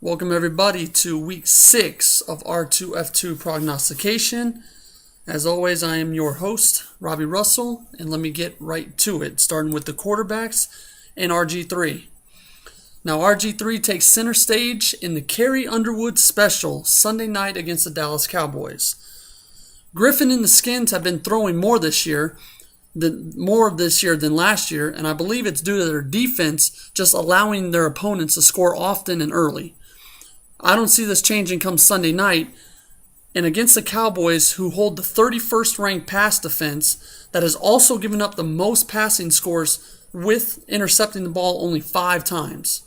Welcome everybody to week 6 of R2 F2 Prognostication. As always, I am your host, Robbie Russell, and let me get right to it, starting with the quarterbacks and RG3. Now, RG3 takes center stage in the Carrie Underwood special Sunday night against the Dallas Cowboys. Griffin and the Skins have been throwing more this year than last year, and I believe it's due to their defense just allowing their opponents to score often and early. I don't see this changing come Sunday night, and against the Cowboys, who hold the 31st ranked pass defense that has also given up the most passing scores with intercepting the ball only 5 times.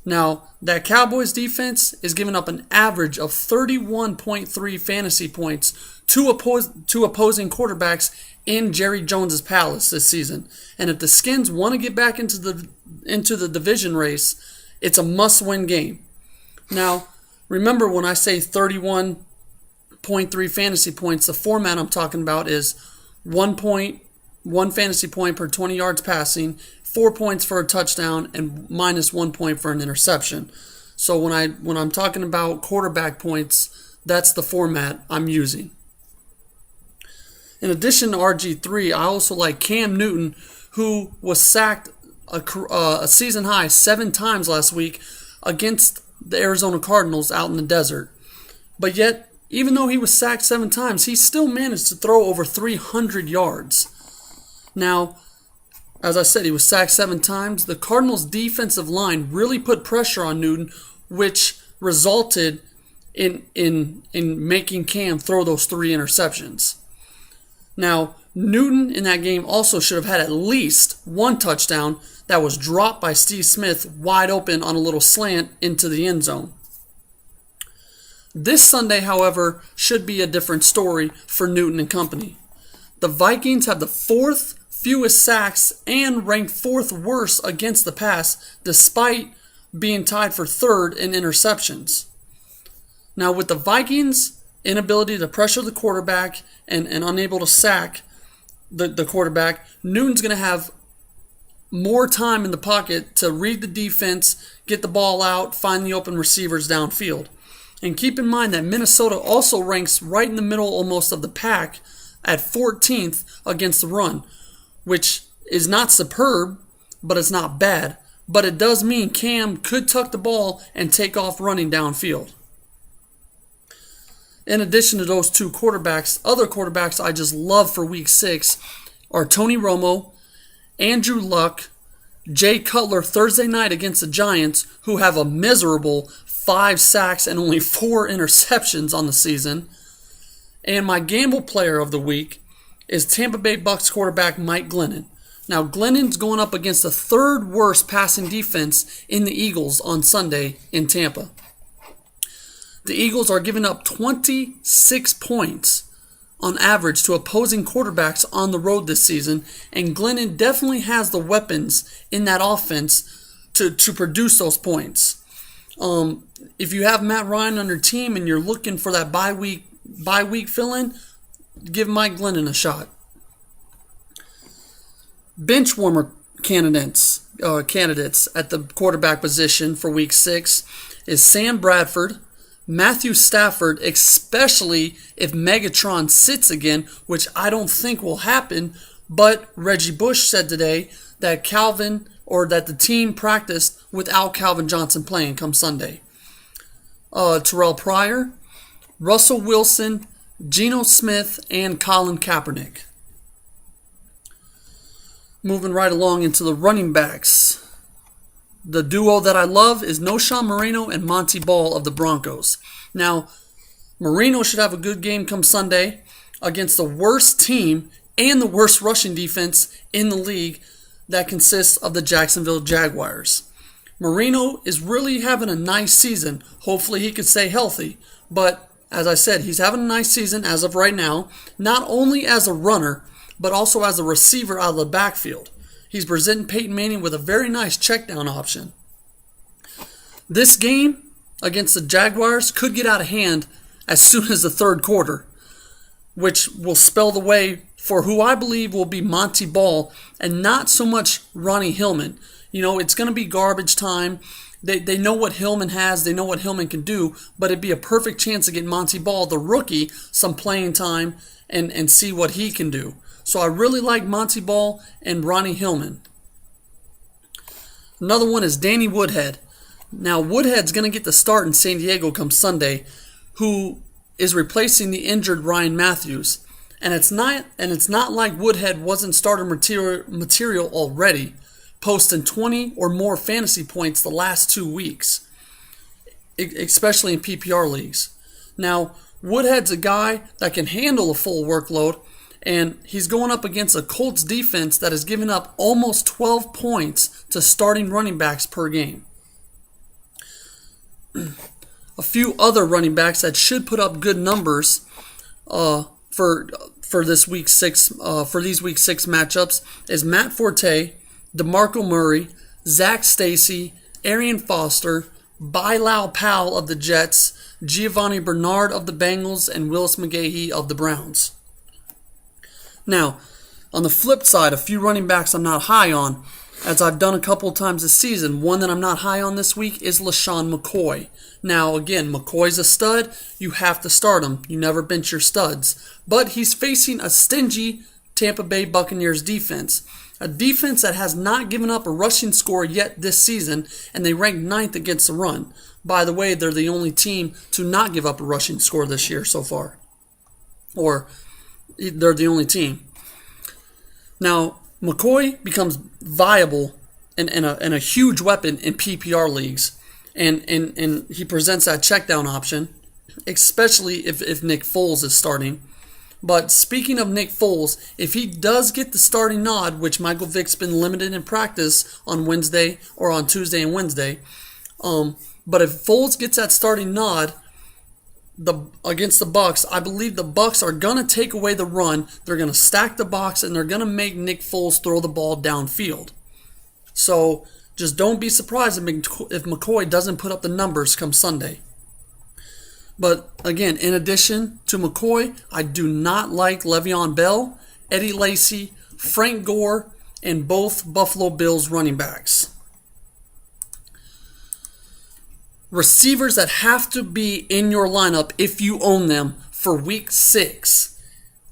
Now, that Cowboys defense is giving up an average of 31.3 fantasy points to opposing quarterbacks in Jerry Jones's palace this season. And if the Skins want to get back into the division race, it's a must-win game. Now, remember when I say 31.3 fantasy points, the format I'm talking about is 1 fantasy point per 20 yards passing, 4 points for a touchdown, and minus 1 point for an interception. So when I'm talking about quarterback points, that's the format I'm using. In addition to RG3, I also like Cam Newton, who was sacked a season high 7 times last week against the Arizona Cardinals out in the desert. But yet, even though he was sacked 7 times, he still managed to throw over 300 yards. Now, as I said, he was sacked 7 times. The Cardinals' defensive line really put pressure on Newton, which resulted in making Cam throw those 3 interceptions. Now, Newton in that game also should have had at least 1 touchdown that was dropped by Steve Smith wide open on a little slant into the end zone. This Sunday, however, should be a different story for Newton and company. The Vikings have the 4th fewest sacks and ranked 4th worst against the pass, despite being tied for 3rd in interceptions. Now, with the Vikings' inability to pressure the quarterback and unable to sack the quarterback, Newton's going to have more time in the pocket to read the defense, get the ball out, find the open receivers downfield. And keep in mind that Minnesota also ranks right in the middle almost of the pack at 14th against the run, which is not superb, but it's not bad. But it does mean Cam could tuck the ball and take off running downfield. In addition to those 2 quarterbacks, other quarterbacks I just love for week 6 are Tony Romo, Andrew Luck, Jay Cutler Thursday night against the Giants, who have a miserable 5 sacks and only 4 interceptions on the season. And my gamble player of the week is Tampa Bay Bucs quarterback Mike Glennon. Now, Glennon's going up against the 3rd worst passing defense in the Eagles on Sunday in Tampa. The Eagles are giving up 26 points on average to opposing quarterbacks on the road this season, and Glennon definitely has the weapons in that offense to produce those points. If you have Matt Ryan on your team and you're looking for that bye week fill-in, give Mike Glennon a shot. Bench warmer candidates at the quarterback position for week 6 is Sam Bradford, Matthew Stafford, especially if Megatron sits again, which I don't think will happen, but Reggie Bush said today that the team practiced without Calvin Johnson playing come Sunday. Terrell Pryor, Russell Wilson, Geno Smith, and Colin Kaepernick. Moving right along into the running backs. The duo that I love is Knowshon Moreno and Monty Ball of the Broncos. Now, Moreno should have a good game come Sunday against the worst team and the worst rushing defense in the league that consists of the Jacksonville Jaguars. Moreno is really having a nice season. Hopefully he can stay healthy. But as I said, he's having a nice season as of right now, not only as a runner, but also as a receiver out of the backfield. He's presenting Peyton Manning with a very nice check down option. This game against the Jaguars could get out of hand as soon as the 3rd quarter, which will spell the way for who I believe will be Monty Ball and not so much Ronnie Hillman. It's going to be garbage time. They know what Hillman has. They know what Hillman can do, but it'd be a perfect chance to get Monty Ball, the rookie, some playing time and see what he can do. So I really like Monty Ball and Ronnie Hillman. Another one is Danny Woodhead. Now, Woodhead's going to get the start in San Diego come Sunday, who is replacing the injured Ryan Matthews. And it's not like Woodhead wasn't starter material already, posting 20 or more fantasy points the last 2 weeks, especially in PPR leagues. Now, Woodhead's a guy that can handle a full workload, and he's going up against a Colts defense that has given up almost 12 points to starting running backs per game. A few other running backs that should put up good numbers for this week 6 for these week 6 matchups is Matt Forte, DeMarco Murray, Zach Stacy, Arian Foster, Bilal Powell of the Jets, Giovanni Bernard of the Bengals, and Willis McGahee of the Browns. Now, on the flip side, a few running backs I'm not high on, as I've done a couple of times this season. One that I'm not high on this week is LaShawn McCoy. Now, again, McCoy's a stud. You have to start him. You never bench your studs. But he's facing a stingy Tampa Bay Buccaneers defense. A defense that has not given up a rushing score yet this season, and they rank 9th against the run. By the way, they're the only team to not give up a rushing score this year so far. Or they're the only team. Now, McCoy becomes viable and a huge weapon in PPR leagues. And he presents that check down option, especially if Nick Foles is starting. But speaking of Nick Foles, if he does get the starting nod, which Michael Vick's been limited in practice on Wednesday or on Tuesday and Wednesday, but if Foles gets that starting nod against the Bucs, I believe the Bucs are going to take away the run. They're going to stack the box, and they're going to make Nick Foles throw the ball downfield. So just don't be surprised if McCoy doesn't put up the numbers come Sunday. But again, in addition to McCoy, I do not like Le'Veon Bell, Eddie Lacy, Frank Gore, and both Buffalo Bills running backs. Receivers that have to be in your lineup if you own them for week 6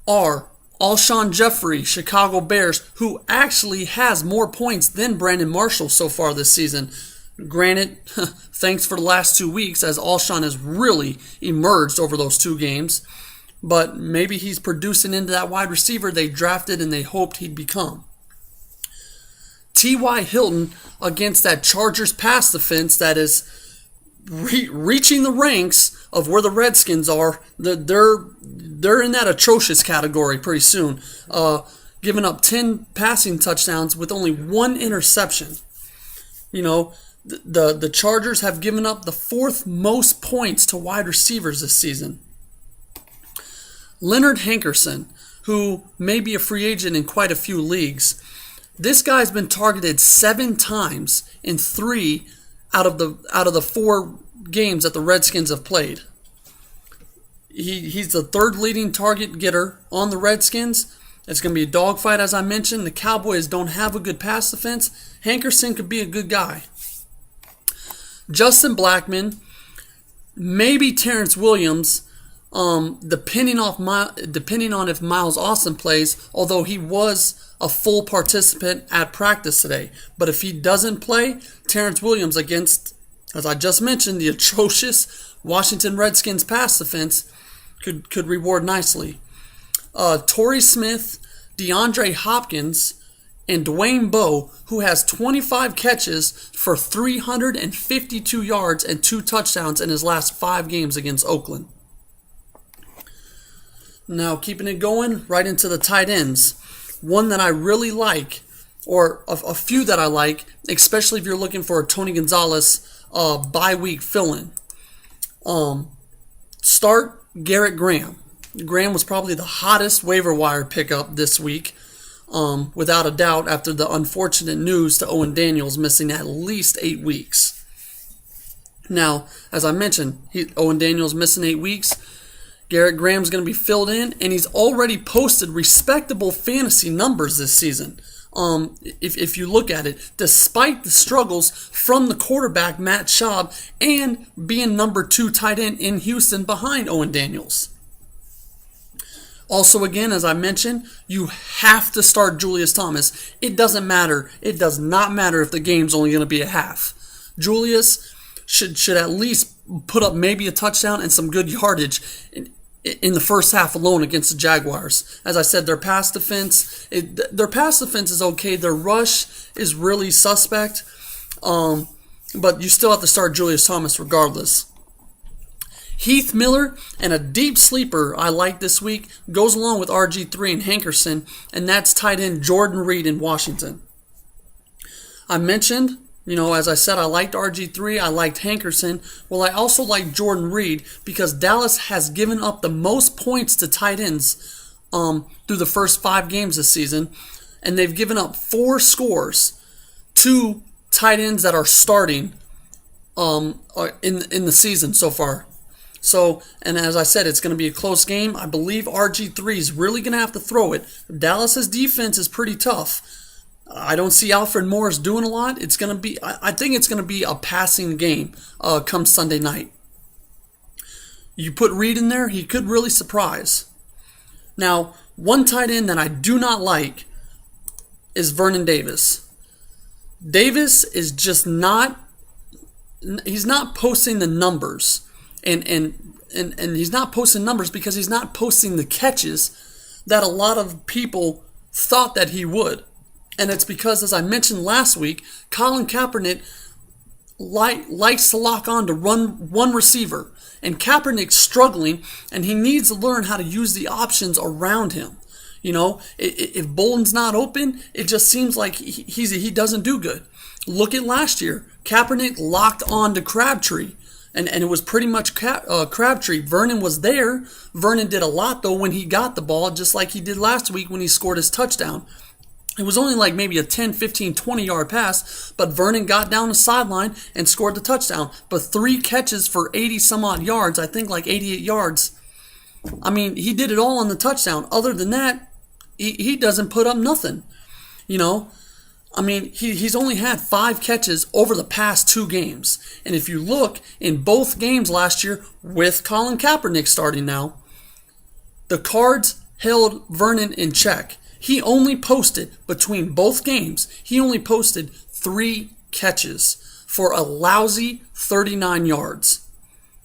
are Alshon Jeffrey, Chicago Bears, who actually has more points than Brandon Marshall so far this season. Granted, thanks for the last 2 weeks, as Alshon has really emerged over those 2 games. But maybe he's producing into that wide receiver they drafted and they hoped he'd become. T.Y. Hilton against that Chargers pass defense that is reaching the ranks of where the Redskins are. They're in that atrocious category pretty soon, giving up 10 passing touchdowns with only 1 interception. You know, the Chargers have given up the 4th most points to wide receivers this season. Leonard Hankerson, who may be a free agent in quite a few leagues, this guy's been targeted 7 times in 3 out of the 4 games that the Redskins have played. He's the 3rd leading target getter on the Redskins. It's going to be a dogfight, as I mentioned. The Cowboys don't have a good pass defense. Hankerson could be a good guy. Justin Blackmon, maybe Terrence Williams, depending on if Miles Austin plays, although he was a full participant at practice today. But if he doesn't play, Terrence Williams against, as I just mentioned, the atrocious Washington Redskins pass defense could reward nicely. Torrey Smith, DeAndre Hopkins, and Dwayne Bowe, who has 25 catches for 352 yards and 2 touchdowns in his last 5 games against Oakland. Now, keeping it going right into the tight ends. One that I really like, or a few that I like, especially if you're looking for a Tony Gonzalez bye-week fill-in. Start Garrett Graham. Graham was probably the hottest waiver wire pickup this week, without a doubt, after the unfortunate news to Owen Daniels missing at least 8 weeks. Now, as I mentioned, Owen Daniels missing 8 weeks. Garrett Graham's going to be filled in, and he's already posted respectable fantasy numbers this season. if you look at it, despite the struggles from the quarterback, Matt Schaub, and being number 2 tight end in Houston behind Owen Daniels. Also, again, as I mentioned, you have to start Julius Thomas. It doesn't matter. It does not matter if the game's only going to be a half. Julius should at least put up maybe a touchdown and some good yardage in the first half alone against the Jaguars. As I said, their pass defense is okay. Their rush is really suspect, but you still have to start Julius Thomas regardless. Heath Miller and a deep sleeper I like this week goes along with RG3 and Hankerson, and that's tight end Jordan Reed in Washington. I mentioned, as I said, I liked RG3, I liked Hankerson. Well, I also like Jordan Reed because Dallas has given up the most points to tight ends through the first 5 games this season, and they've given up 4 scores to tight ends that are starting in the season so far. So, and as I said, it's going to be a close game. I believe RG3 is really going to have to throw it. Dallas's defense is pretty tough. I don't see Alfred Morris doing a lot. I think it's going to be a passing game come Sunday night. You put Reed in there, he could really surprise. Now, one tight end that I do not like is Vernon Davis. Davis is just he's not posting the numbers. And he's not posting numbers because he's not posting the catches that a lot of people thought that he would. And it's because, as I mentioned last week, Colin Kaepernick likes to lock on to run one receiver. And Kaepernick's struggling, and he needs to learn how to use the options around him. If Bolden's not open, it just seems like he doesn't do good. Look at last year. Kaepernick locked on to Crabtree. And it was pretty much Crabtree. Vernon was there. Vernon did a lot, though, when he got the ball, just like he did last week when he scored his touchdown. It was only like maybe a 10, 15, 20-yard pass, but Vernon got down the sideline and scored the touchdown. But 3 catches for 80-some-odd yards, I think like 88 yards. I mean, he did it all on the touchdown. Other than that, he doesn't put up nothing. I mean, he's only had 5 catches over the past 2 games. And if you look, in both games last year, with Colin Kaepernick starting now, the Cards held Vernon in check. He only posted, between both games, 3 catches for a lousy 39 yards.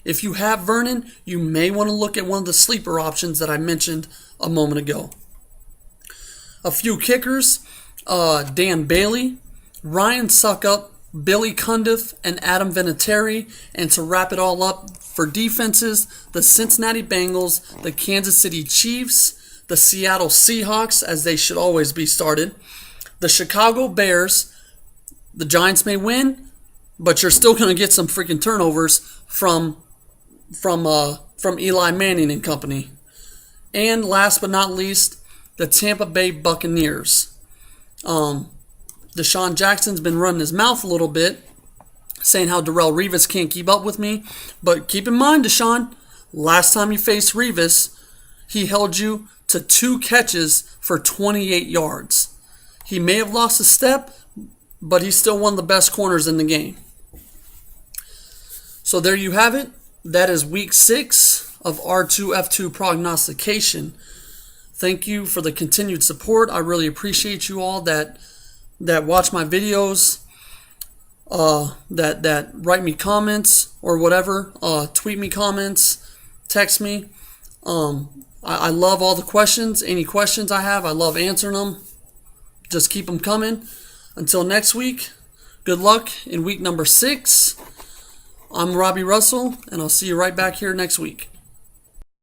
If you have Vernon, you may want to look at one of the sleeper options that I mentioned a moment ago. A few kickers. Dan Bailey, Ryan Suckup, Billy Cundiff, and Adam Vinatieri. And to wrap it all up, for defenses, the Cincinnati Bengals, the Kansas City Chiefs, the Seattle Seahawks, as they should always be started, the Chicago Bears. The Giants may win, but you're still going to get some freaking turnovers from Eli Manning and company. And last but not least, the Tampa Bay Buccaneers. Deshaun Jackson's been running his mouth a little bit, saying how Darrelle Revis can't keep up with me. But keep in mind, Deshaun, last time you faced Revis, he held you to 2 catches for 28 yards. He may have lost a step, but he's still one of the best corners in the game. So there you have it. That is week 6 of R2 F2 Prognostication. Thank you for the continued support. I really appreciate you all that watch my videos, that write me comments or whatever, tweet me comments, text me. I love all the questions. Any questions I have, I love answering them. Just keep them coming. Until next week, good luck in week number 6. I'm Robbie Russell, and I'll see you right back here next week.